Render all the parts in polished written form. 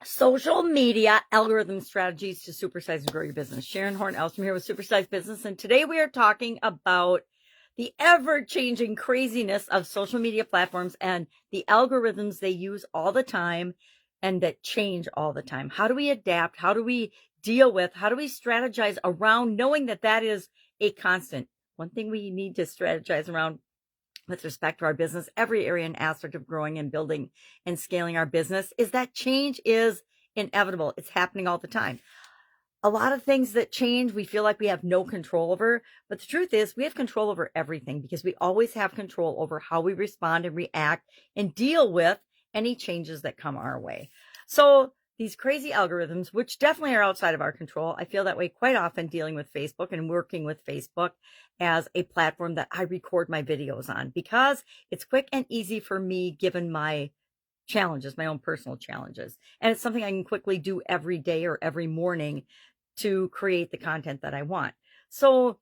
Social media algorithm strategies to supersize and grow your business. Sharon Horne-Ellstrom here with Supersize Business. And today we are talking about the ever-changing craziness of social media platforms and the algorithms they use all the time and that change all the time. How do we adapt? How do we deal with? How do we strategize around knowing that that is a constant? One thing we need to strategize around with respect to our business, every area and aspect of growing and building and scaling our business, is that change is inevitable. It's happening all the time. A lot of things that change, we feel like we have no control over, but the truth is we have control over everything because we always have control over how we respond and react and deal with any changes that come our way. So these crazy algorithms, which definitely are outside of our control, I feel that way quite often dealing with Facebook and working with Facebook as a platform that I record my videos on because it's quick and easy for me given my challenges, my own personal challenges. And it's something I can quickly do every day or every morning to create the content that I want. So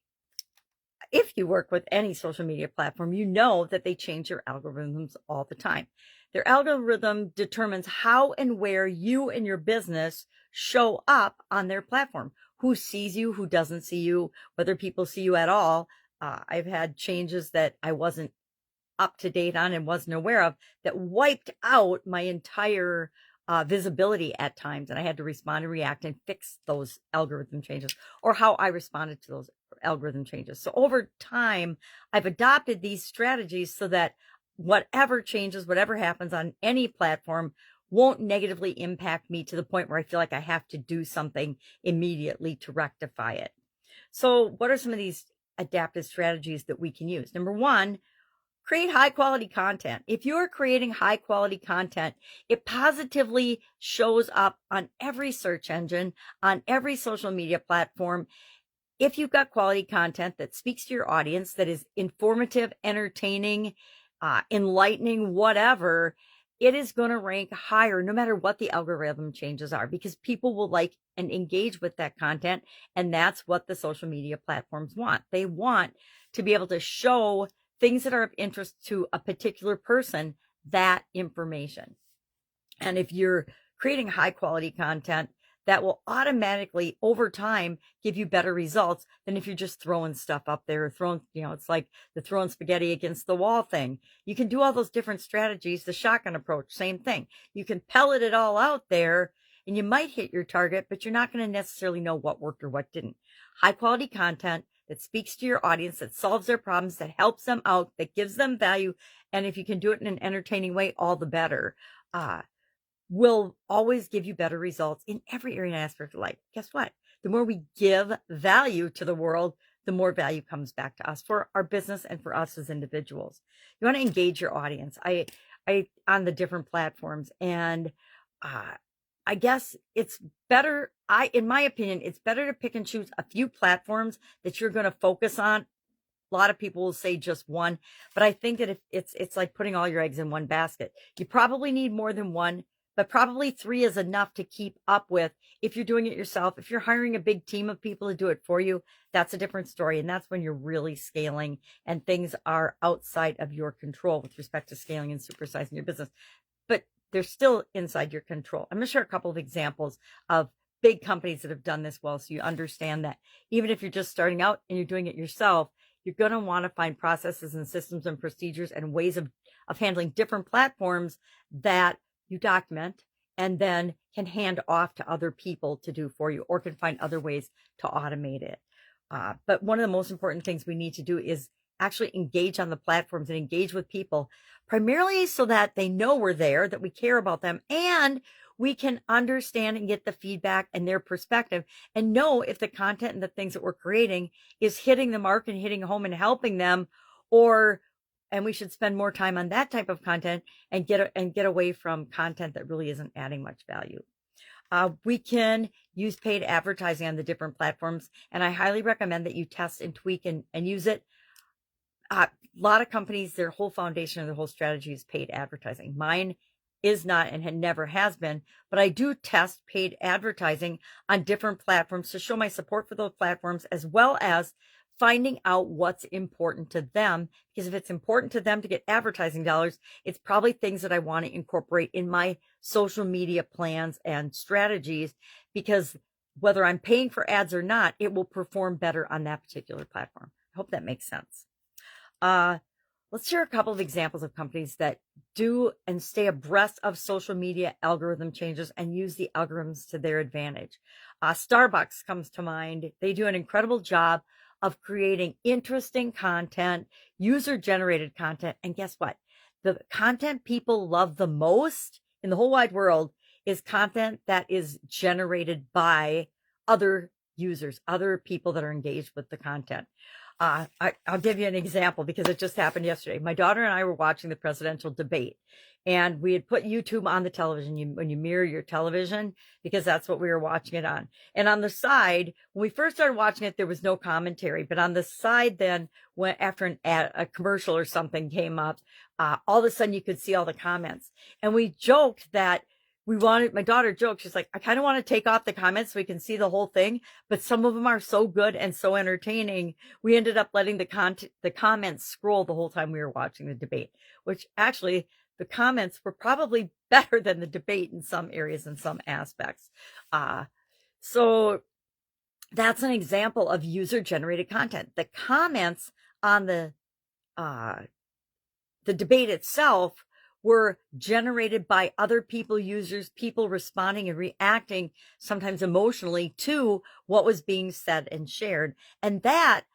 if you work with any social media platform, you know that they change their algorithms all the time. Their algorithm determines how and where you and your business show up on their platform. Who sees you, who doesn't see you, whether people see you at all. I've had changes that I wasn't up to date on and wasn't aware of that wiped out my entire visibility at times. And I had to respond and react and fix those algorithm changes or how I responded to those algorithm changes. So over time, I've adopted these strategies so that whatever changes, whatever happens on any platform won't negatively impact me to the point where I feel like I have to do something immediately to rectify it. So what are some of these adaptive strategies that we can use? Number one, create high quality content. If you're creating high quality content, it positively shows up on every search engine, on every social media platform. If you've got quality content that speaks to your audience, that is informative, entertaining, enlightening, whatever, it is going to rank higher no matter what the algorithm changes are because people will like and engage with that content. And that's what the social media platforms want. They want to be able to show things that are of interest to a particular person, that information. And if you're creating high quality content, that will automatically over time give you better results than if you're just throwing stuff up there, throwing, it's like the throwing spaghetti against the wall thing. You can do all those different strategies. The shotgun approach, same thing. You can pellet it all out there and you might hit your target, but you're not going to necessarily know what worked or what didn't. High quality content that speaks to your audience, that solves their problems, that helps them out, that gives them value. And if you can do it in an entertaining way, all the better. Will always give you better results in every area and aspect of life. Guess what? The more we give value to the world, the more value comes back to us for our business and for us as individuals. You want to engage your audience. I on the different platforms, and I guess it's better. In my opinion, it's better to pick and choose a few platforms that you're going to focus on. A lot of people will say just one, but I think that if it's like putting all your eggs in one basket. You probably need more than one, but probably three is enough to keep up with. If you're doing it yourself, if you're hiring a big team of people to do it for you, that's a different story. And that's when you're really scaling and things are outside of your control with respect to scaling and supersizing your business. But they're still inside your control. I'm going to share a couple of examples of big companies that have done this well, so you understand that even if you're just starting out and you're doing it yourself, you're going to want to find processes and systems and procedures and ways of handling different platforms that you document and then can hand off to other people to do for you, or can find other ways to automate it. But one of the most important things we need to do is actually engage on the platforms and engage with people, primarily so that they know we're there, that we care about them, and we can understand and get the feedback and their perspective and know if the content and the things that we're creating is hitting the mark and hitting home and helping them, and we should spend more time on that type of content and get away from content that really isn't adding much value. We can use paid advertising on the different platforms, and I highly recommend that you test and tweak and use it. A lot of companies, their whole foundation of their whole strategy is paid advertising. Mine is not and never has been, but I do test paid advertising on different platforms to show my support for those platforms, as well as finding out what's important to them. Because if it's important to them to get advertising dollars, it's probably things that I want to incorporate in my social media plans and strategies, because whether I'm paying for ads or not, it will perform better on that particular platform. I hope that makes sense. Let's share a couple of examples of companies that do and stay abreast of social media algorithm changes and use the algorithms to their advantage. Starbucks comes to mind. They do an incredible job of creating interesting content, user-generated content. And guess what? The content people love the most in the whole wide world is content that is generated by other users, other people that are engaged with the content. I'll give you an example because it just happened yesterday. My daughter and I were watching the presidential debate, and we had put YouTube on the television. When you mirror your television, because that's what we were watching it on. And on the side, when we first started watching it, there was no commentary. But on the side, then, when after a commercial or something came up, all of a sudden you could see all the comments. And we joked that my daughter joked, she's like, I kind of want to take off the comments so we can see the whole thing, but some of them are so good and so entertaining. We ended up letting the comments scroll the whole time we were watching the debate, which actually the comments were probably better than the debate in some areas and some aspects. So that's an example of user-generated content. The comments on the debate itself were generated by other people, users, people responding and reacting, sometimes emotionally, to what was being said and shared. And that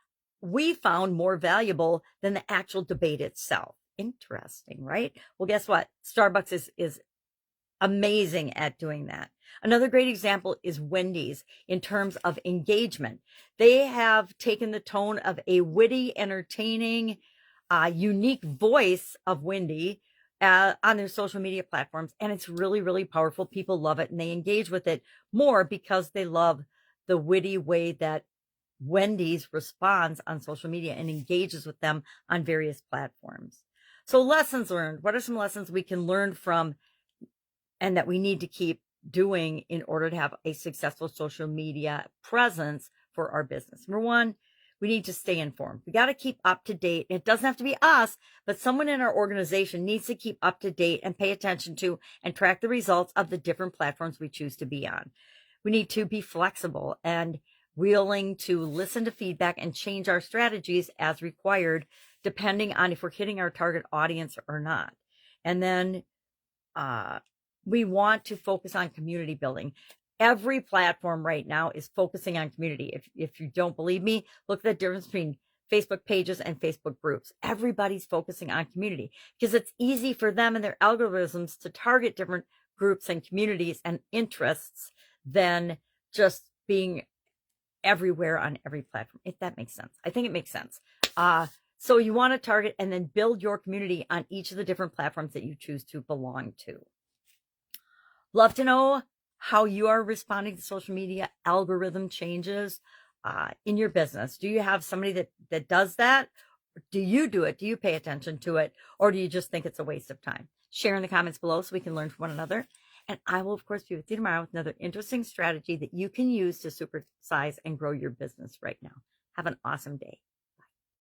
we found more valuable than the actual debate itself. Interesting, right? Well, guess what? Starbucks is amazing at doing that. Another great example is Wendy's in terms of engagement. They have taken the tone of a witty, entertaining, unique voice of Wendy on their social media platforms, and it's really, really powerful. People love it, and they engage with it more because they love the witty way that Wendy's responds on social media and engages with them on various platforms. So lessons learned. What are some lessons we can learn from and that we need to keep doing in order to have a successful social media presence for our business? Number one, we need to stay informed. We got to keep up to date. It doesn't have to be us, but someone in our organization needs to keep up to date and pay attention to and track the results of the different platforms we choose to be on. We need to be flexible and willing to listen to feedback and change our strategies as required, depending on if we're hitting our target audience or not. And then we want to focus on community building. Every platform right now is focusing on community. If you don't believe me, look at the difference between Facebook pages and Facebook groups. Everybody's focusing on community because it's easy for them and their algorithms to target different groups and communities and interests than just being everywhere on every platform, if that makes sense. I think it makes sense. So you want to target and then build your community on each of the different platforms that you choose to belong to. Love to know how you are responding to social media algorithm changes in your business. Do you have somebody that does that? Do you do it? Do you pay attention to it? Or do you just think it's a waste of time? Share in the comments below so we can learn from one another. And I will, of course, be with you tomorrow with another interesting strategy that you can use to supersize and grow your business right now. Have an awesome day.